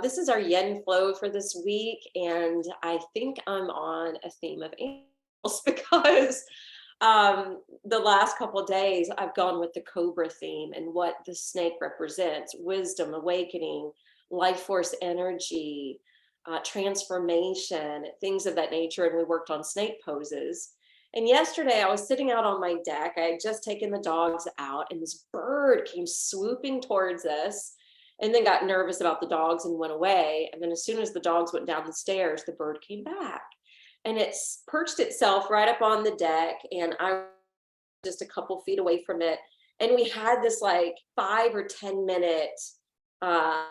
This is our yen flow for this week, and I think I'm on a theme of animals because the last couple of days I've gone with the cobra theme and what the snake represents: wisdom, awakening, life force energy, transformation, things of that nature. And we worked on snake poses. And yesterday I was sitting out on my deck. I had just taken the dogs out, and this bird came swooping towards us and then got nervous about the dogs and went away. And then as soon as the dogs went down the stairs, the bird came back and perched itself right up on the deck. And I was just a couple feet away from it. And we had this like 5 or 10 minute uh,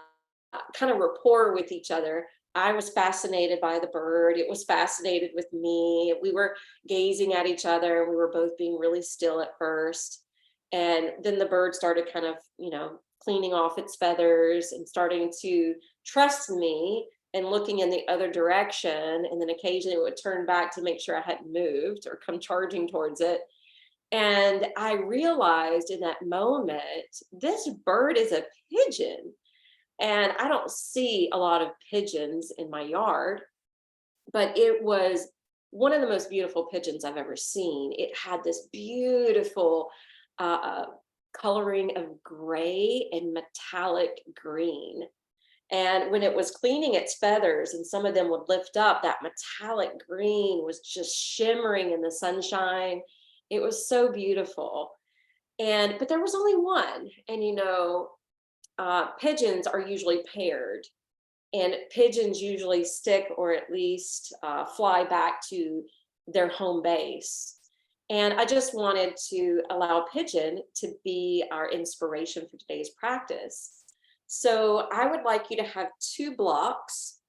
kind of rapport with each other. I was fascinated by the bird. It was fascinated with me. We were gazing at each other. We were both being really still at first. And then the bird started kind of, cleaning off its feathers and starting to trust me and looking in the other direction. And then occasionally it would turn back to make sure I hadn't moved or come charging towards it. And I realized in that moment, this bird is a pigeon. And I don't see a lot of pigeons in my yard, but it was one of the most beautiful pigeons I've ever seen. It had this beautiful uh, coloring of gray and metallic green. And when it was cleaning its feathers and some of them would lift up, that metallic green was just shimmering in the sunshine. It was so beautiful. But there was only one. And pigeons are usually paired, and pigeons usually stick or at least fly back to their home base. And I just wanted to allow Pigeon to be our inspiration for today's practice. So I would like you to have 2 blocks,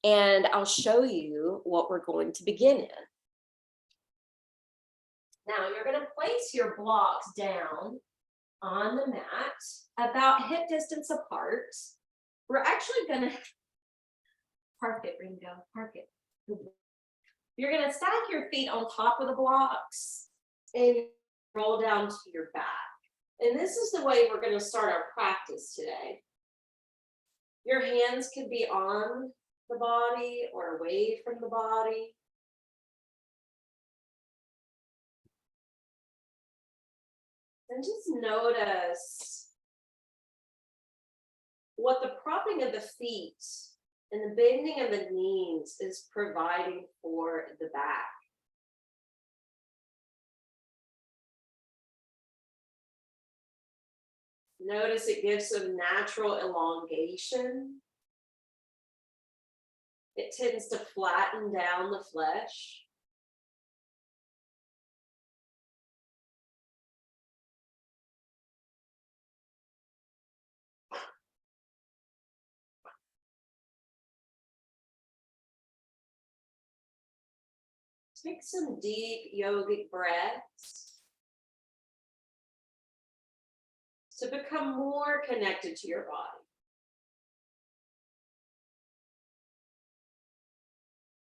and I'll show you what we're going to begin in. Now you're going to place your blocks down on the mat about hip distance apart. We're actually going to park it, Ringo, park it. You're going to stack your feet on top of the blocks and roll down to your back. And this is the way we're going to start our practice today. Your hands could be on the body or away from the body. And just notice what the propping of the feet and the bending of the knees is providing for the back. Notice it gives some natural elongation. It tends to flatten down the flesh. Take some deep yogic breaths to become more connected to your body.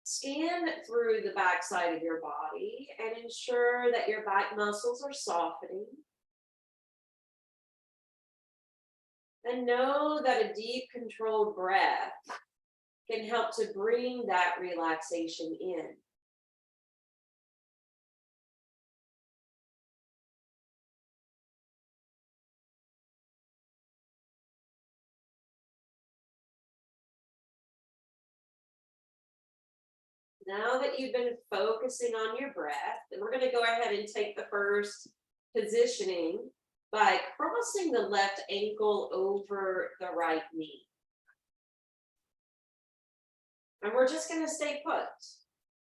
Scan through the backside of your body and ensure that your back muscles are softening. And know that a deep, controlled breath can help to bring that relaxation in. Now that you've been focusing on your breath, then we're going to go ahead and take the first positioning by crossing the left ankle over the right knee. And we're just going to stay put.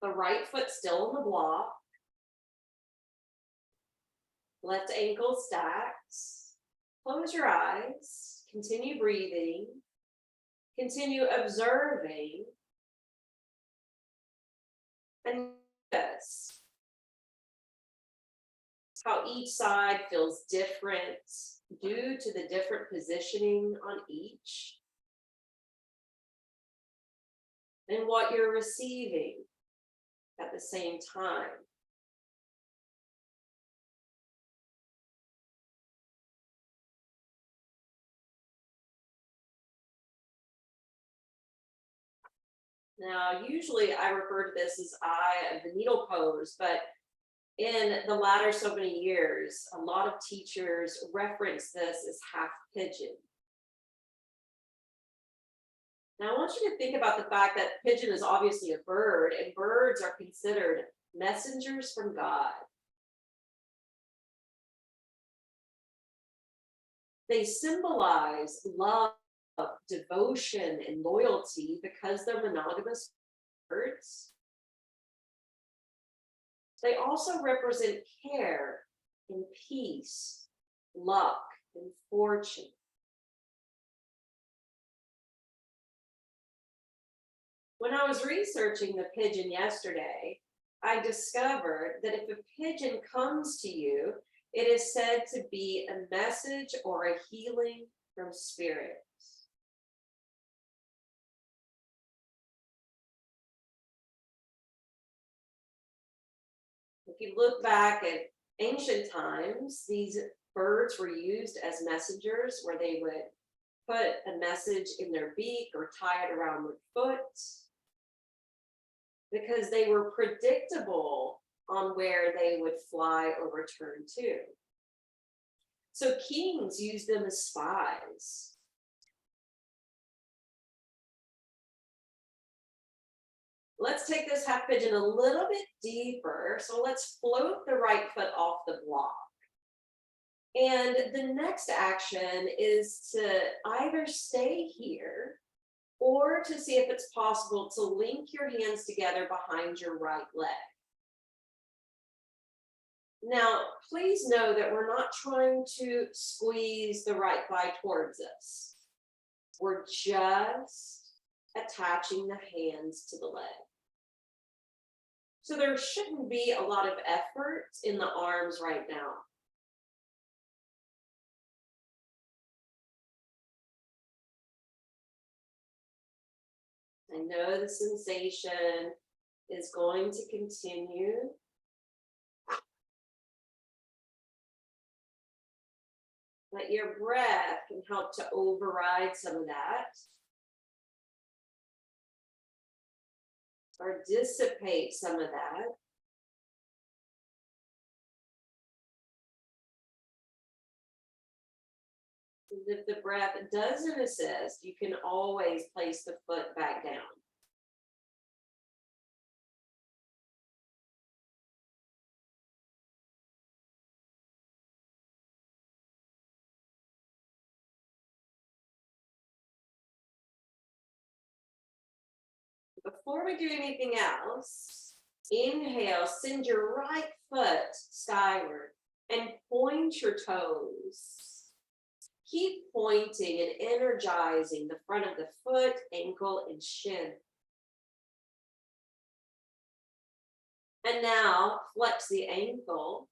The right foot still on the block. Left ankle stacks. Close your eyes. Continue breathing. Continue observing. And notice how each side feels different due to the different positioning on each, and what you're receiving at the same time. Now, usually I refer to this as the needle pose, but in the latter so many years, a lot of teachers reference this as half pigeon. Now, I want you to think about the fact that pigeon is obviously a bird, and birds are considered messengers from God. They symbolize love, devotion, and loyalty because they're monogamous birds. They also represent care and peace, luck and fortune. When I was researching the pigeon yesterday, I discovered that if a pigeon comes to you, it is said to be a message or a healing from spirits. If you look back at ancient times, these birds were used as messengers where they would put a message in their beak or tie it around their foot because they were predictable on where they would fly or return to. So kings used them as spies. Let's take this half pigeon a little bit deeper. So let's float the right foot off the block. And the next action is to either stay here or to see if it's possible to link your hands together behind your right leg. Now, please know that we're not trying to squeeze the right thigh towards us. We're just attaching the hands to the leg. So there shouldn't be a lot of effort in the arms right now. I know the sensation is going to continue. But your breath can help to override some of that or dissipate some of that. And if the breath doesn't assist, you can always place the foot back down. Before we do anything else, inhale, send your right foot skyward and point your toes. Keep pointing and energizing the front of the foot, ankle, and shin. And now flex the ankle,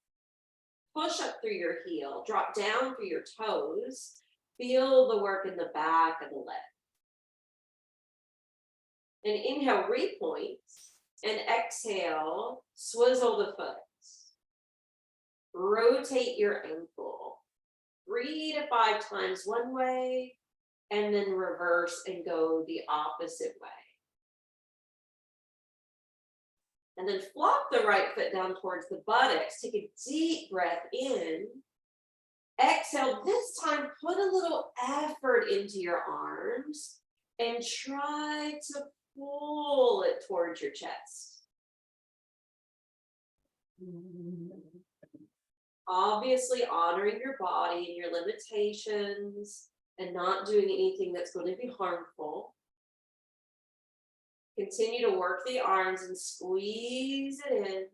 push up through your heel, drop down through your toes, feel the work in the back of the leg. And inhale, repoint, and exhale, swizzle the foot. Rotate your ankle 3 to 5 times one way, and then reverse and go the opposite way. And then flop the right foot down towards the buttocks. Take a deep breath in. Exhale, this time put a little effort into your arms and try to pull it towards your chest. Obviously honoring your body and your limitations and not doing anything that's going to be harmful. Continue to work the arms and squeeze it in.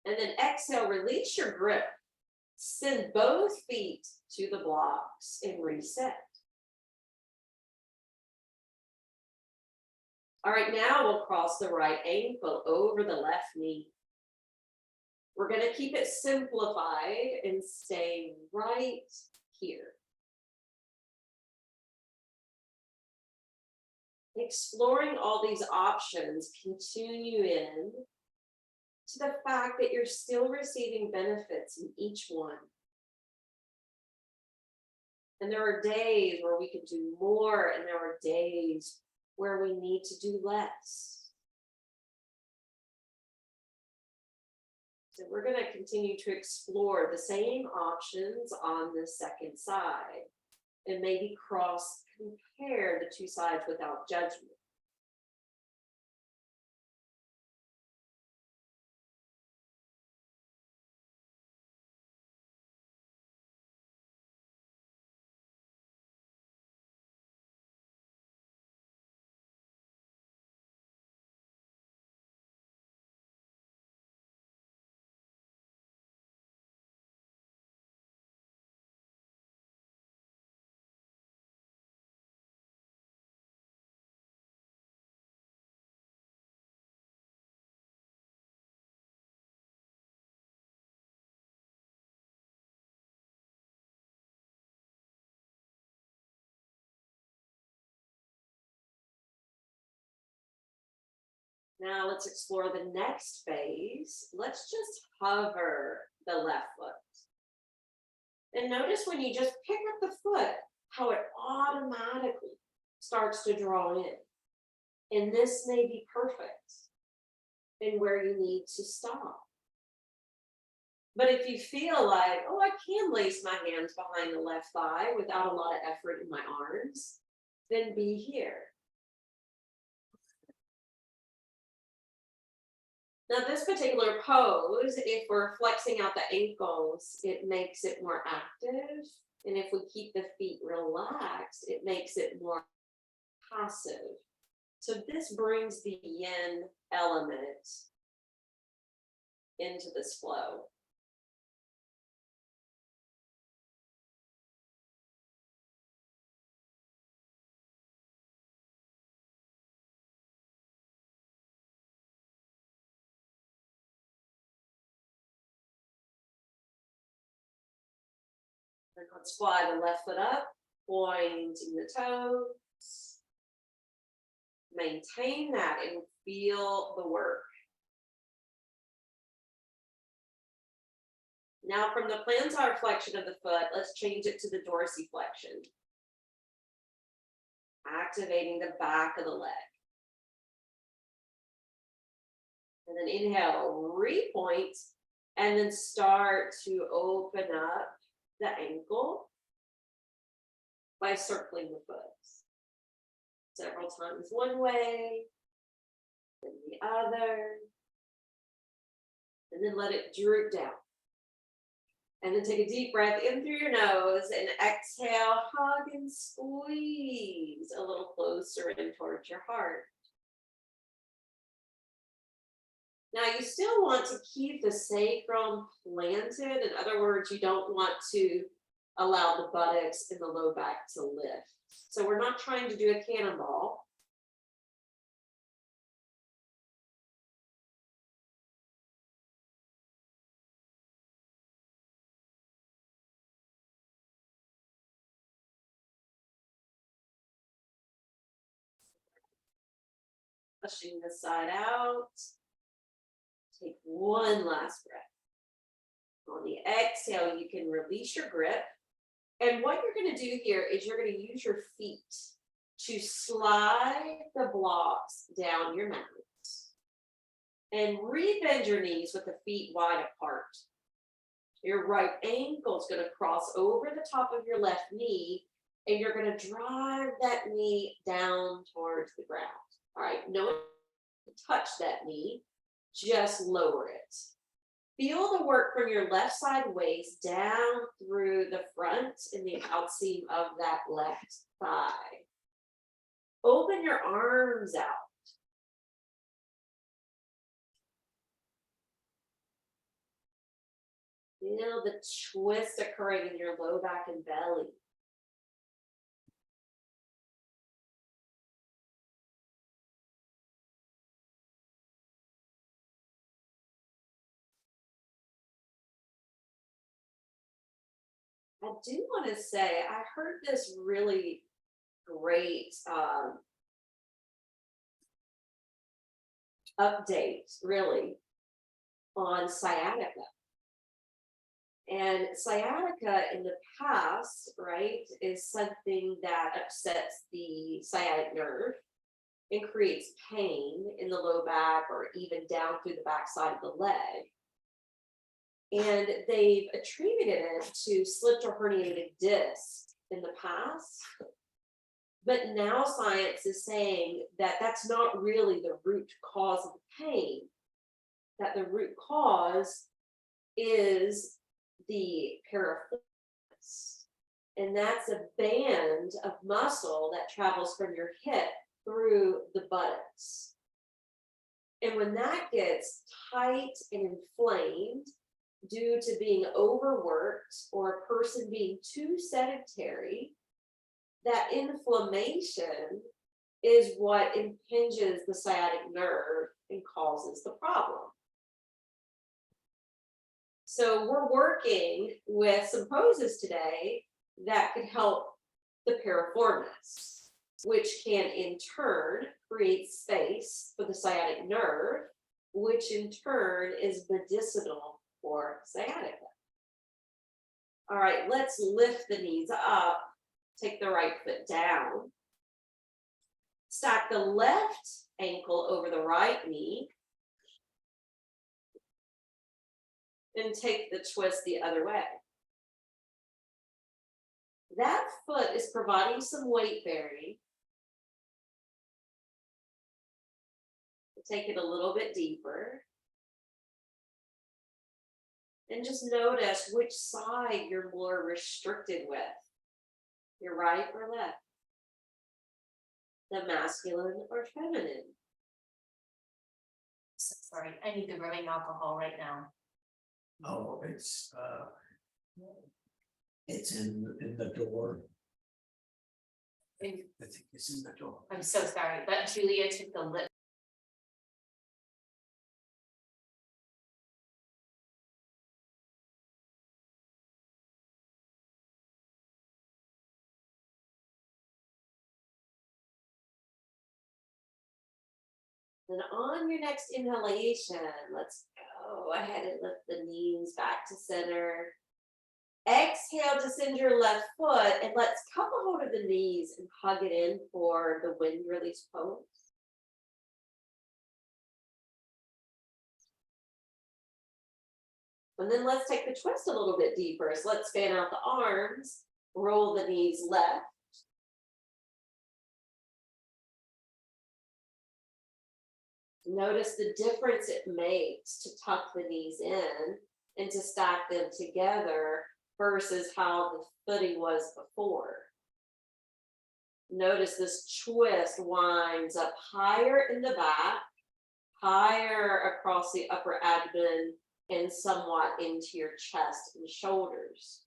And then exhale, release your grip. Send both feet to the blocks and reset. All right, now we'll cross the right ankle over the left knee. We're going to keep it simplified and stay right here. Exploring all these options, continue in to the fact that you're still receiving benefits in each one. And there are days where we can do more, and there are days where we need to do less. So we're going to continue to explore the same options on the second side and maybe cross compare the two sides without judgment. Now let's explore the next phase. Let's just hover the left foot. And notice when you just pick up the foot, how it automatically starts to draw in. And this may be perfect and where you need to stop. But if you feel like, oh, I can lace my hands behind the left thigh without a lot of effort in my arms, then be here. Now, this particular pose, if we're flexing out the ankles, it makes it more active. And if we keep the feet relaxed, it makes it more passive. So this brings the yin element into this flow. And let's fly the left foot up, pointing the toes. Maintain that and feel the work. Now from the plantar flexion of the foot, let's change it to the dorsiflexion. Activating the back of the leg. And then inhale, repoint, and then start to open up the ankle by circling the foot. Several times one way, then the other, and then let it droop down. And then take a deep breath in through your nose and exhale, hug and squeeze a little closer in towards your heart. Now you still want to keep the sacrum planted. In other words, you don't want to allow the buttocks and the low back to lift. So we're not trying to do a cannonball. Pushing the side out. Take one last breath. On the exhale, you can release your grip. And what you're going to do here is you're going to use your feet to slide the blocks down your mat. And rebend your knees with the feet wide apart. Your right ankle is going to cross over the top of your left knee, and you're going to drive that knee down towards the ground. All right, no touch that knee, just lower it. Feel the work from your left side waist down through the front and the outseam of that left thigh. Open your arms out. Feel the twist occurring in your low back and belly. I do want to say, I heard this really great update, really, on sciatica. And sciatica in the past, right, is something that upsets the sciatic nerve and creates pain in the low back or even down through the backside of the leg. And they've attributed it to slipped or herniated disc in the past. But now science is saying that that's not really the root cause of the pain, that the root cause is the piriformis. And that's a band of muscle that travels from your hip through the buttocks. And when that gets tight and inflamed due to being overworked or a person being too sedentary, that inflammation is what impinges the sciatic nerve and causes the problem. So we're working with some poses today that could help the piriformis, which can in turn create space for the sciatic nerve, which in turn is medicinal for sciatica. All right, let's lift the knees up. Take the right foot down. Stack the left ankle over the right knee. And take the twist the other way. That foot is providing some weight bearing. Take it a little bit deeper. And just notice which side you're more restricted with. Your right or left? The masculine or feminine? Sorry, I need the rubbing alcohol right now. Oh, it's in the door. I think it's in the door. I'm so sorry, but Julia took the lip. Then on your next inhalation, let's go ahead and lift the knees back to center. Exhale to send your left foot, and let's cup a hold of the knees and hug it in for the wind release pose. And then let's take the twist a little bit deeper. So let's fan out the arms, roll the knees left. Notice the difference it makes to tuck the knees in and to stack them together versus how the footing was before. Notice this twist winds up higher in the back, higher across the upper abdomen, and somewhat into your chest and shoulders.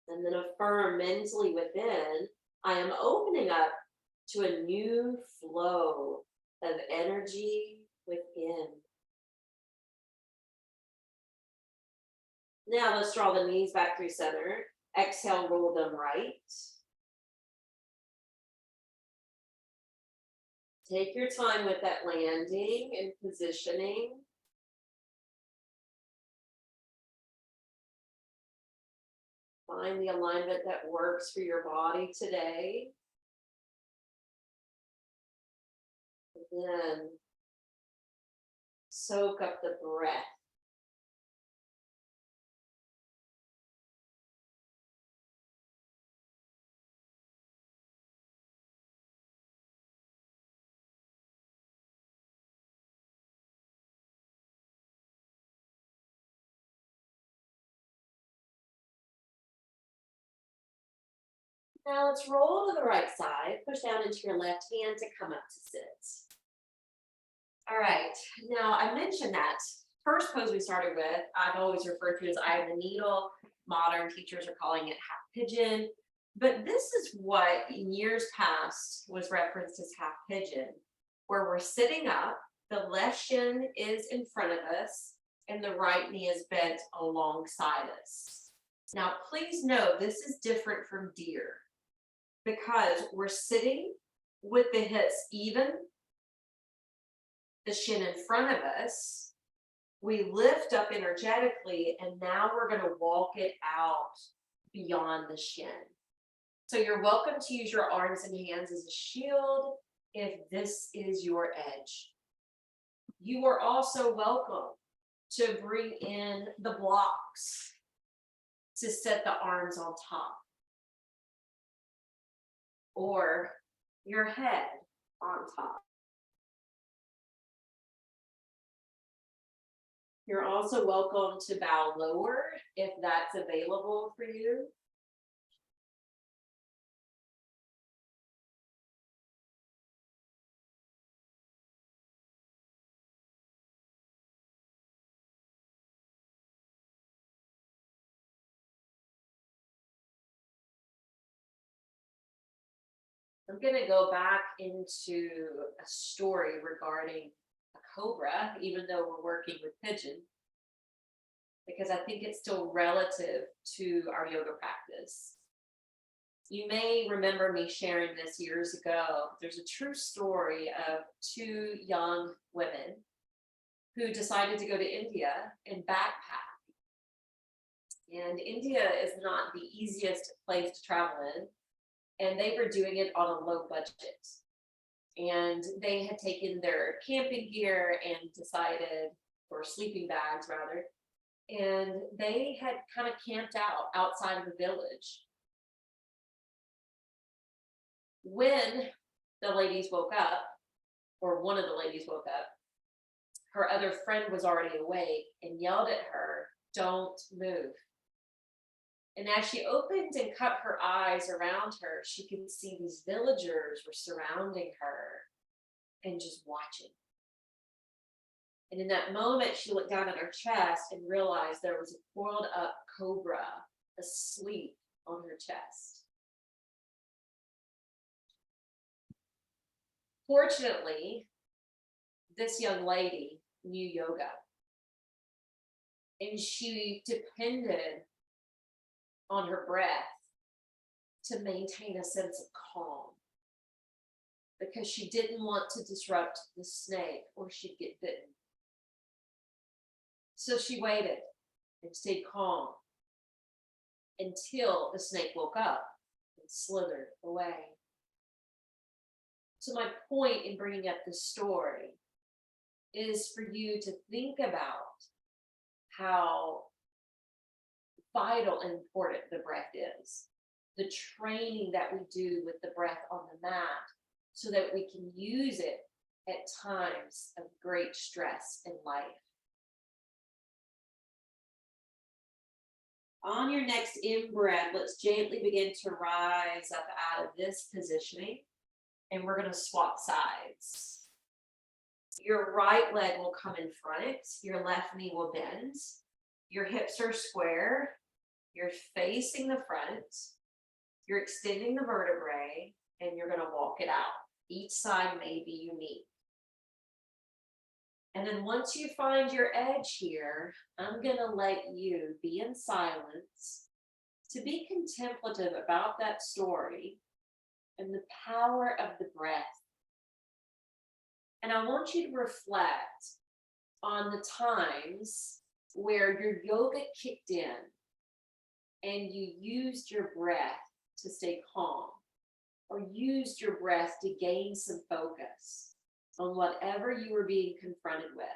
And then affirm mentally within, I am opening up to a new flow of energy within. Now let's draw the knees back through center. Exhale, roll them right. Take your time with that landing and positioning. Find the alignment that works for your body today. And then soak up the breath. Now let's roll to the right side, push down into your left hand to come up to sit. All right, now I mentioned that first pose we started with, I've always referred to as eye of the needle. Modern teachers are calling it half pigeon, but this is what in years past was referenced as half pigeon, where we're sitting up, the left shin is in front of us, and the right knee is bent alongside us. Now, please know this is different from deer, because we're sitting with the hips even, the shin in front of us. We lift up energetically, and now we're going to walk it out beyond the shin. So you're welcome to use your arms and hands as a shield if this is your edge. You are also welcome to bring in the blocks to set the arms on top, or your head on top. You're also welcome to bow lower if that's available for you. I'm going to go back into a story regarding a cobra, even though we're working with Pigeon, because I think it's still relative to our yoga practice. You may remember me sharing this years ago. There's a true story of two young women who decided to go to India and backpack. And India is not the easiest place to travel in, and they were doing it on a low budget. And they had taken their camping gear and decided, or sleeping bags rather, and they had kind of camped out outside of the village. When the ladies woke up, or one of the ladies woke up, her other friend was already awake and yelled at her, "Don't move." And as she opened and cut her eyes around her, she could see these villagers were surrounding her and just watching. And in that moment, she looked down at her chest and realized there was a coiled up cobra asleep on her chest. Fortunately, this young lady knew yoga, and she depended on her breath to maintain a sense of calm, because she didn't want to disrupt the snake or she'd get bitten. So she waited and stayed calm until the snake woke up and slithered away. So my point in bringing up this story is for you to think about how vital and important the breath is, the training that we do with the breath on the mat, so that we can use it at times of great stress in life. On your next in-breath, let's gently begin to rise up out of this positioning, and we're going to swap sides. Your right leg will come in front, your left knee will bend, your hips are square, you're facing the front, you're extending the vertebrae, and you're going to walk it out. Each side may be unique. And then once you find your edge here, I'm going to let you be in silence to be contemplative about that story and the power of the breath. And I want you to reflect on the times where your yoga kicked in and you used your breath to stay calm, or used your breath to gain some focus on whatever you were being confronted with.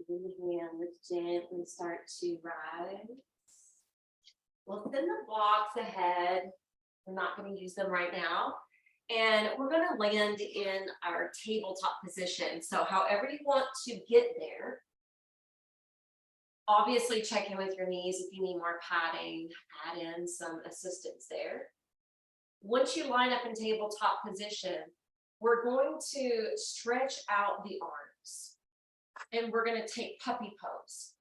Inhale, let's gently start to rise. We'll send the blocks ahead. We're not going to use them right now. And we're going to land in our tabletop position. So however you want to get there, obviously check in with your knees. If you need more padding, add in some assistance there. Once you line up in tabletop position, we're going to stretch out the arms. And we're going to take puppy pose.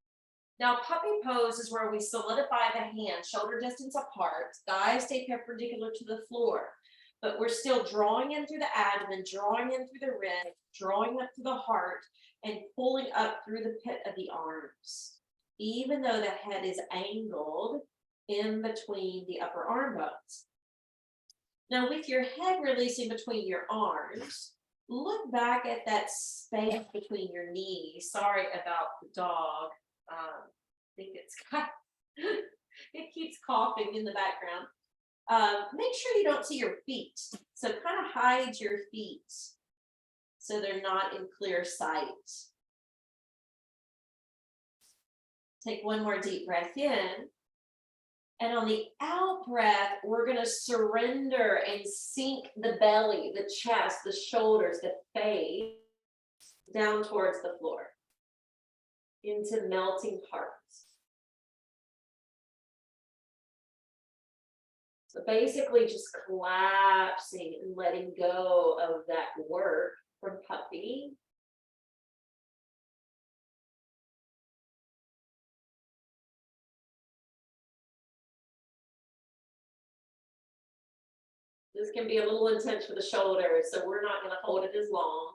Now, puppy pose is where we solidify the hands, shoulder distance apart, thighs stay perpendicular to the floor, but we're still drawing in through the abdomen, drawing in through the ribs, drawing up to the heart, and pulling up through the pit of the arms, even though the head is angled in between the upper arm bones. Now, with your head releasing between your arms, look back at that space between your knees. Sorry about the dog. I think it keeps coughing in the background. Make sure you don't see your feet. So kind of hide your feet so they're not in clear sight. Take one more deep breath in. And on the out breath, we're going to surrender and sink the belly, the chest, the shoulders, the face down towards the floor into melting hearts. So basically just collapsing and letting go of that work from puppy. This can be a little intense for the shoulders, so we're not going to hold it as long.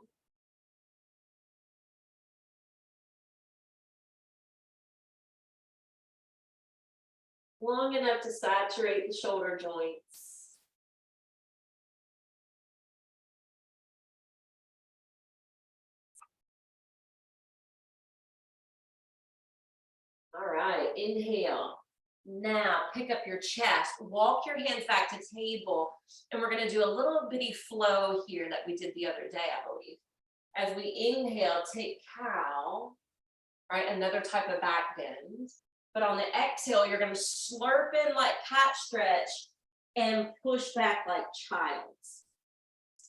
Long enough to saturate the shoulder joints. All right, inhale. Now pick up your chest, walk your hands back to table, and we're going to do a little bitty flow here that we did the other day, I believe. As we inhale, take cow, right? Another type of back bend. But on the exhale, you're going to slurp in like cat stretch and push back like child's.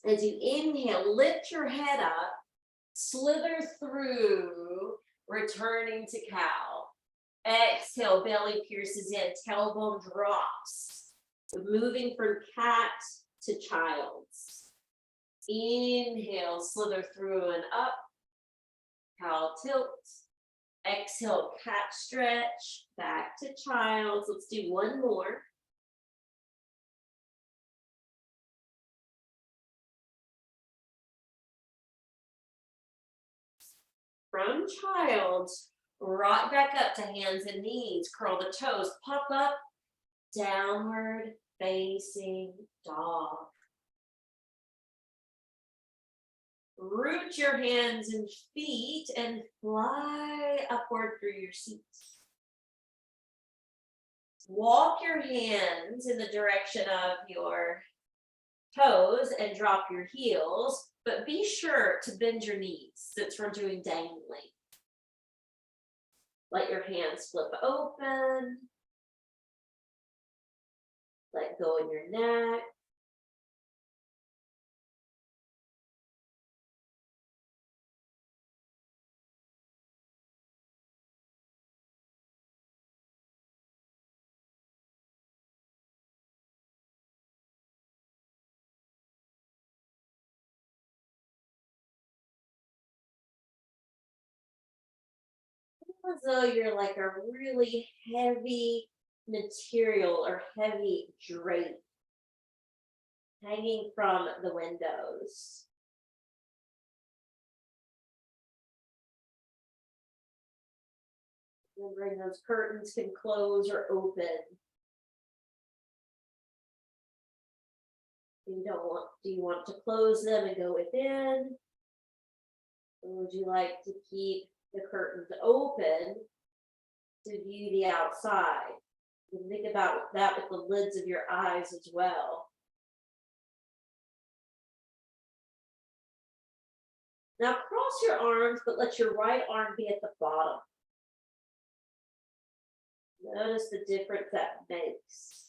As you inhale, lift your head up, slither through, returning to cow. Exhale, belly pierces in, tailbone drops. Moving from cat to child's. Inhale, slither through and up. Cow tilt. Exhale, cat stretch, back to child's. Let's do one more. From child's, rock back up to hands and knees, curl the toes, pop up, downward facing dog. Root your hands and feet and fly upward through your seat. Walk your hands in the direction of your toes and drop your heels, but be sure to bend your knees since we're doing dangling. Let your hands flip open. Let go in your neck. As though you're like a really heavy material or heavy drape hanging from the windows. Remembering those curtains can close or open. Do you want to close them and go within? Or would you like to keep the curtains open to view the outside? And think about that with the lids of your eyes as well. Now cross your arms, but let your right arm be at the bottom. Notice the difference that makes.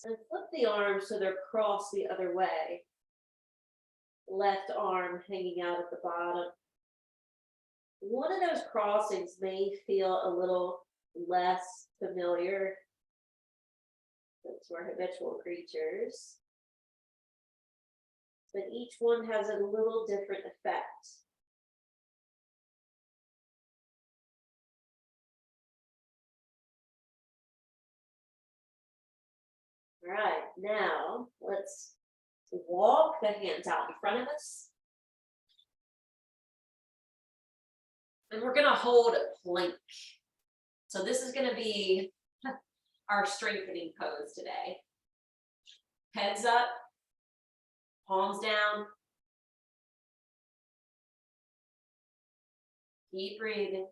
And flip the arms so they're crossed the other way. Left arm hanging out at the bottom. One of those crossings may feel a little less familiar. Since we're habitual creatures. But each one has a little different effect. All right, now let's walk the hands out in front of us. And we're gonna hold plank. So this is gonna be our strengthening pose today. Heads up, palms down. Keep breathing.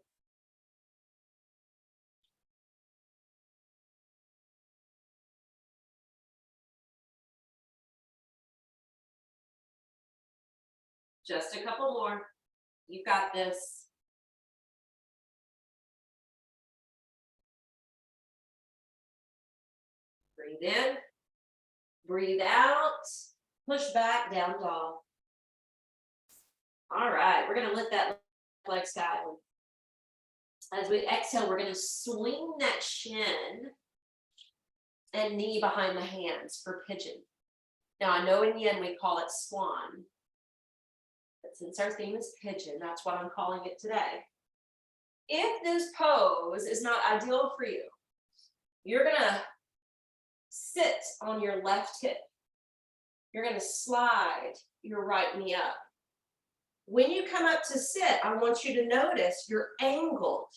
Just a couple more. You got this. Breathe in, breathe out, push back, down dog. All right, we're gonna lift that leg skyward. As we exhale, we're gonna swing that shin and knee behind the hands for pigeon. Now I know in yin we call it swan, but since our theme is pigeon, that's what I'm calling it today. If this pose is not ideal for you, you're gonna sit on your left hip. You're gonna slide your right knee up. When you come up to sit, I want you to notice you're angled.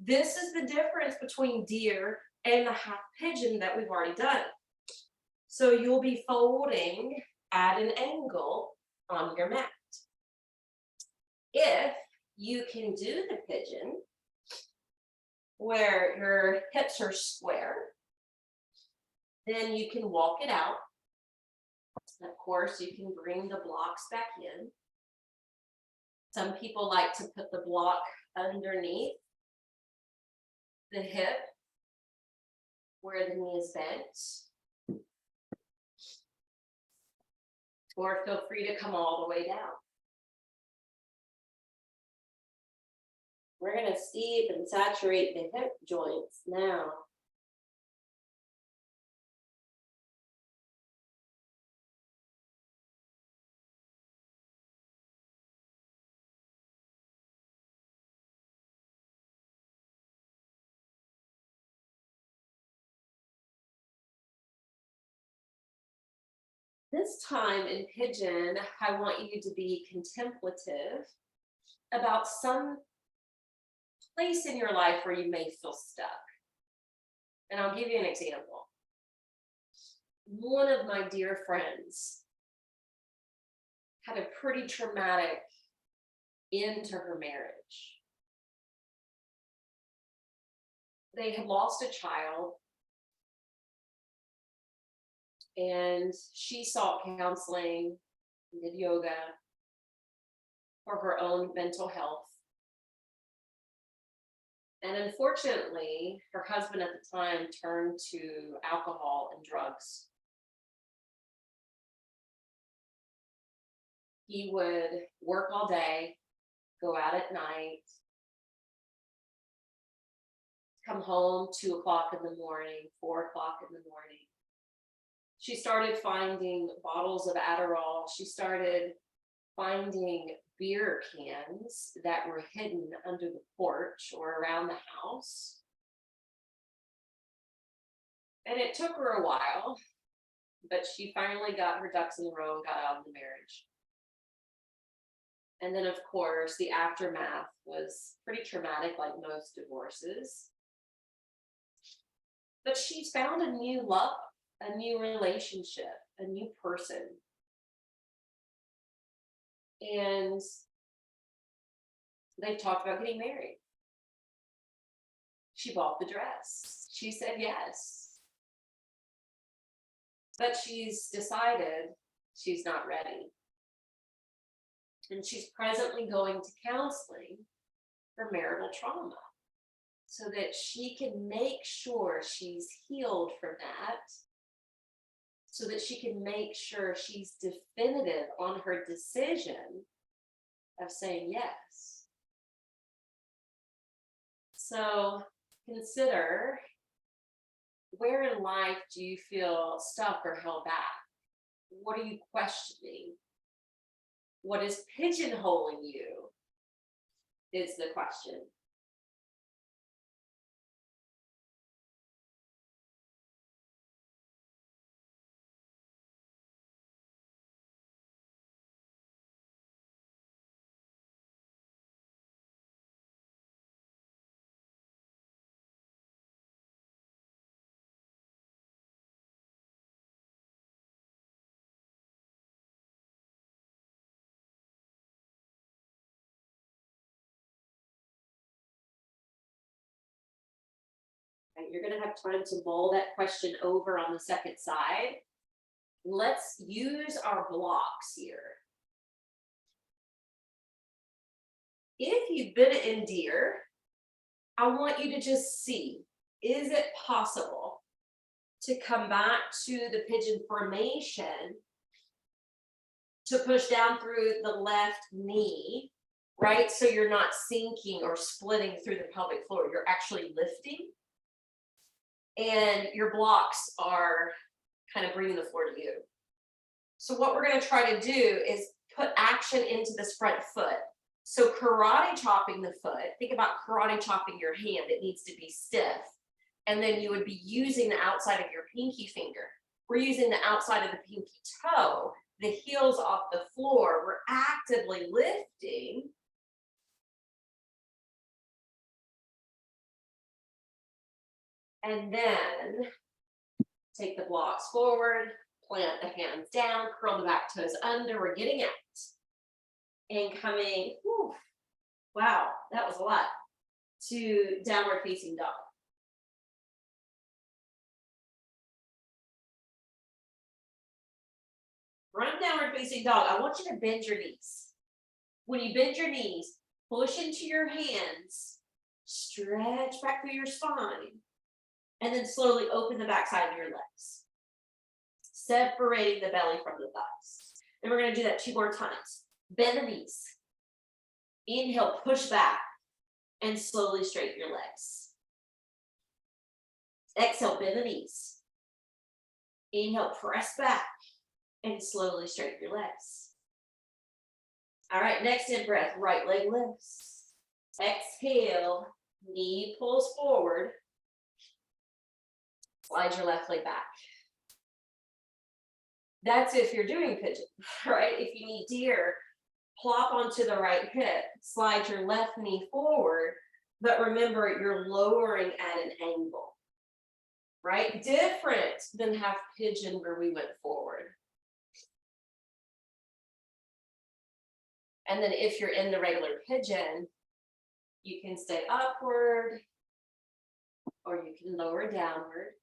This is the difference between deer and the half pigeon that we've already done. So you'll be folding at an angle on your mat. If you can do the pigeon where your hips are square, then you can walk it out. Of course, you can bring the blocks back in. Some people like to put the block underneath the hip where the knee is bent. Or feel free to come all the way down. We're going to steep and saturate the hip joints now. This time in pigeon, I want you to be contemplative about some place in your life where you may feel stuck. And I'll give you an example. One of my dear friends had a pretty traumatic end to her marriage. They had lost a child, and she sought counseling, did yoga for her own mental health. And unfortunately, her husband at the time turned to alcohol and drugs. He would work all day, go out at night, come home 2 o'clock in the morning, 4 o'clock in the morning. She started finding bottles of Adderall. She started finding beer cans that were hidden under the porch or around the house. And it took her a while, but she finally got her ducks in a row and got out of the marriage. And then, of course, the aftermath was pretty traumatic, like most divorces. But she's found a new love, a new relationship, a new person. And they've talked about getting married. She bought the dress. She said yes. But she's decided she's not ready. And she's presently going to counseling for marital trauma so that she can make sure she's healed from that, so that she can make sure she's definitive on her decision of saying yes. So consider, where in life do you feel stuck or held back? What are you questioning? What is pigeonholing you is the question. Right, you're going to have time to mull that question over on the second side. Let's use our blocks here. If you've been in deer, I want you to just see, is it possible to come back to the pigeon formation, to push down through the left knee, right? So you're not sinking or splitting through the pelvic floor, you're actually lifting. And your blocks are kind of bringing the floor to you. So what we're going to try to do is put action into this front foot. So karate chopping the foot, think about karate chopping your hand, it needs to be stiff. And then you would be using the outside of your pinky finger. We're using the outside of the pinky toe, the heels off the floor. We're actively lifting. And then take the blocks forward, plant the hands down, curl the back toes under. We're getting out. And coming, whew, wow, that was a lot, to downward facing dog. Run downward facing dog. I want you to bend your knees. When you bend your knees, push into your hands, stretch back through your spine, and then slowly open the backside of your legs, separating the belly from the thighs. And we're going to do that 2 more times. Bend the knees. Inhale, push back, and slowly straighten your legs. Exhale, bend the knees. Inhale, press back, and slowly straighten your legs. All right, next in breath, right leg lifts. Exhale, knee pulls forward. Slide your left leg back. That's if you're doing pigeon, right? If you need deer, plop onto the right hip, slide your left knee forward, but remember you're lowering at an angle, right? Different than half pigeon where we went forward. And then if you're in the regular pigeon, you can stay upward or you can lower downward.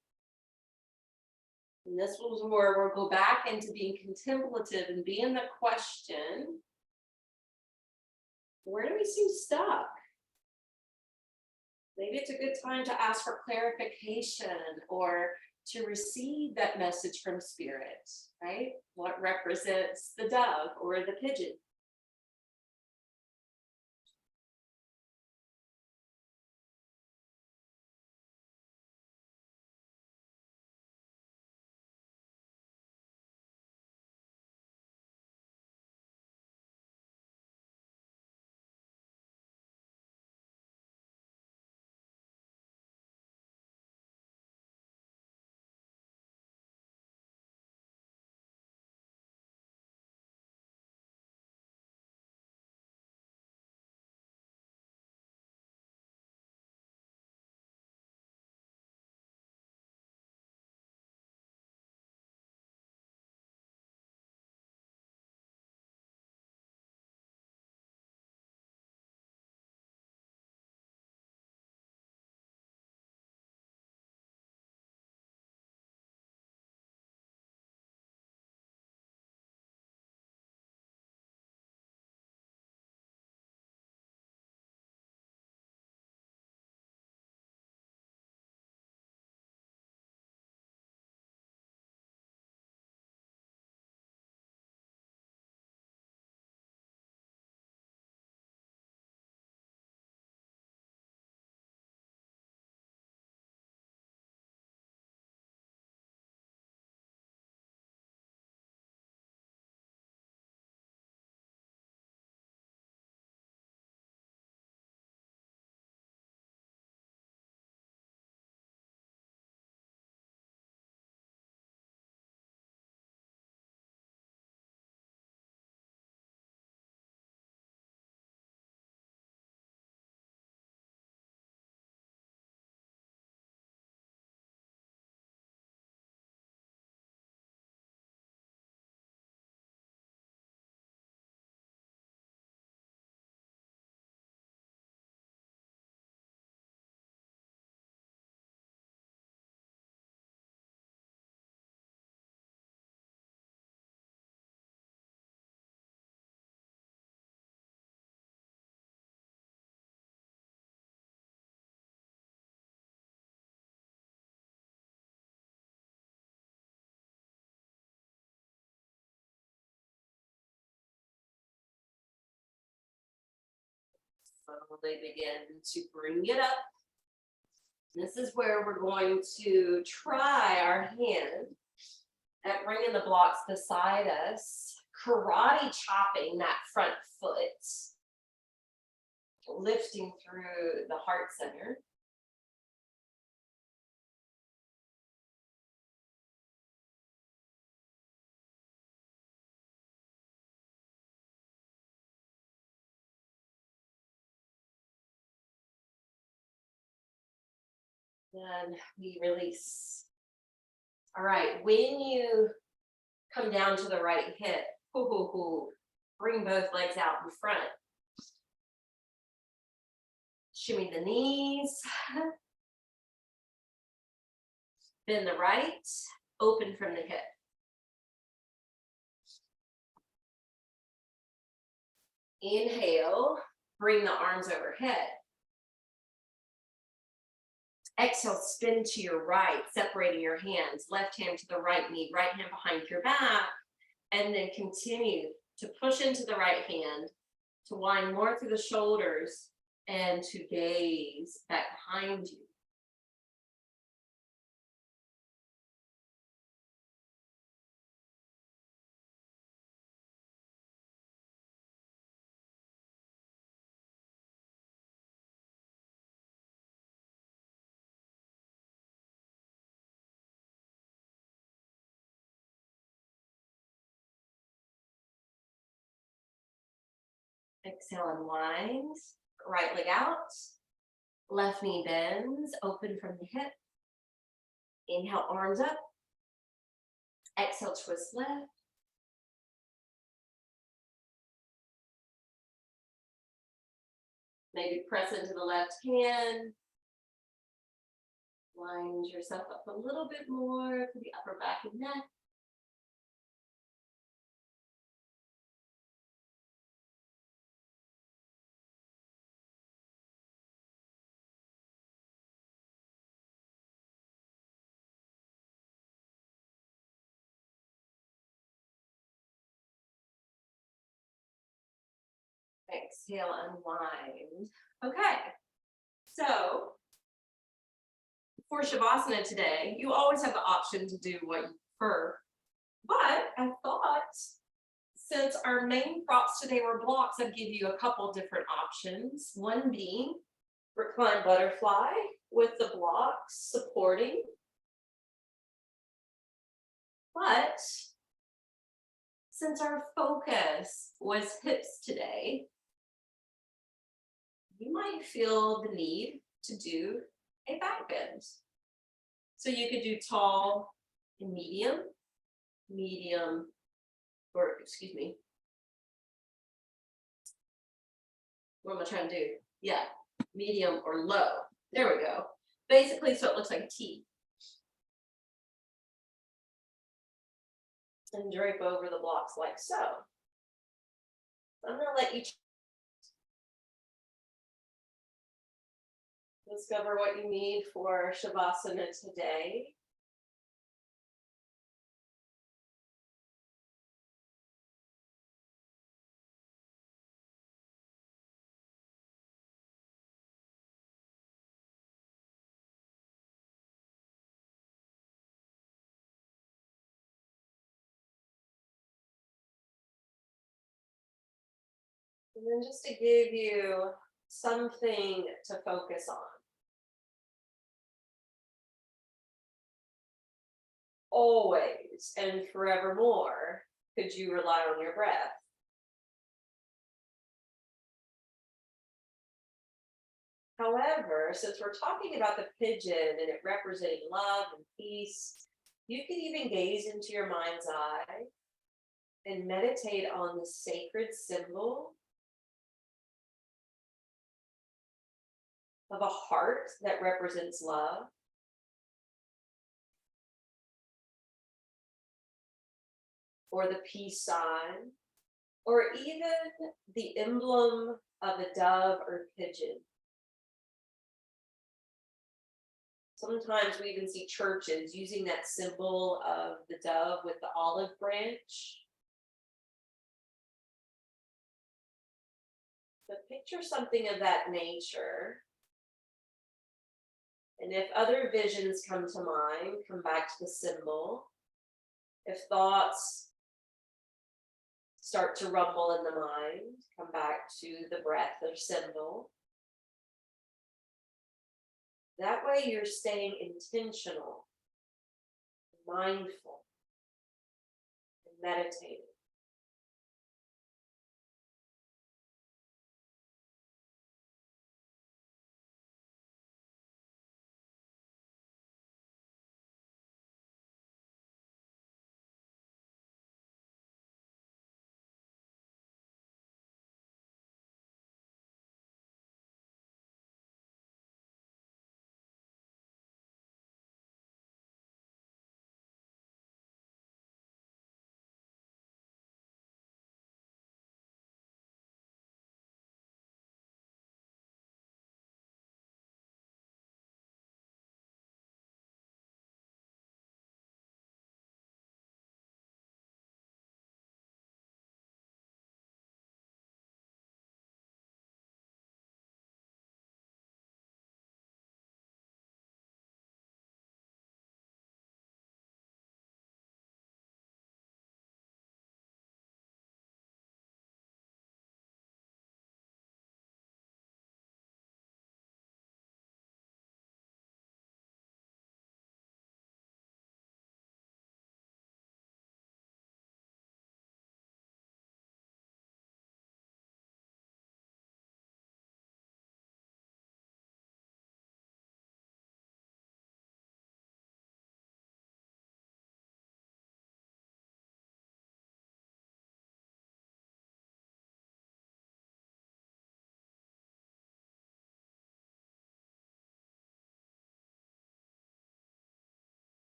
And this was where we'll go back into being contemplative and be in the question, where do we seem stuck? Maybe it's a good time to ask for clarification or to receive that message from spirit, right? What represents the dove or the pigeon? slowly begin to bring it up. This is where we're going to try our hand at bringing the blocks beside us, karate chopping that front foot, lifting through the heart center. Then we release. All right, when you come down to the right hip, bring both legs out in front. Shimmy the knees. Bend the right, open from the hip. Inhale, bring the arms overhead. Exhale, spin to your right, separating your hands. Left hand to the right knee, right hand behind your back. And then continue to push into the right hand, to wind more through the shoulders, and to gaze back behind you. Exhale, unwind, right leg out, left knee bends, open from the hip. Inhale, arms up. Exhale, twist left. Maybe press into the left hand. Wind yourself up a little bit more to the upper back and neck. Exhale, unwind. Okay, so for Shavasana today, you always have the option to do what you prefer. But I thought, since our main props today were blocks, I'd give you a couple different options. One being recline butterfly with the blocks supporting. But since our focus was hips today, you might feel the need to do a back bend. So you could do tall and medium, or excuse me. What am I trying to do? Yeah, medium or low. There we go. Basically, so it looks like a T. And drape over the blocks like so. I'm gonna let you discover what you need for Shavasana today. And then just to give you something to focus on. Always and forevermore could you rely on your breath. However, since we're talking about the pigeon and it representing love and peace, you can even gaze into your mind's eye and meditate on the sacred symbol of a heart that represents love. Or the peace sign, or even the emblem of a dove or pigeon. Sometimes we even see churches using that symbol of the dove with the olive branch. But picture something of that nature. And if other visions come to mind, come back to the symbol. If thoughts start to rumble in the mind, come back to the breath or symbol. That way you're staying intentional, mindful, and meditating.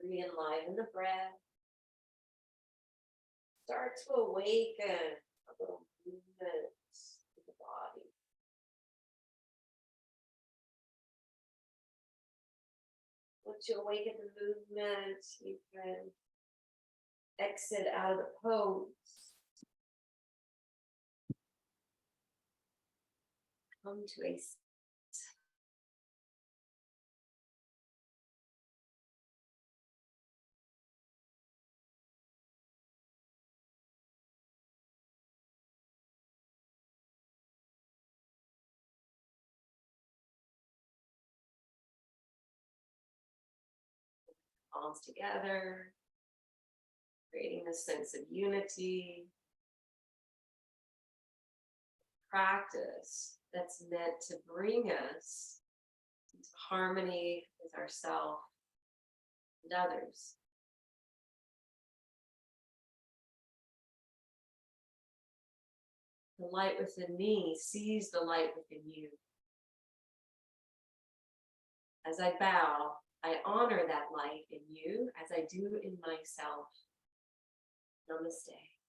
Re-enliven the breath. Start to awaken a little movement to the body. Once you awaken the movement, you can exit out of the pose. Come to a palms together, creating a sense of unity. Practice that's meant to bring us into harmony with ourselves and others. The light within me sees the light within you. As I bow, I honor that light in you as I do in myself. Namaste.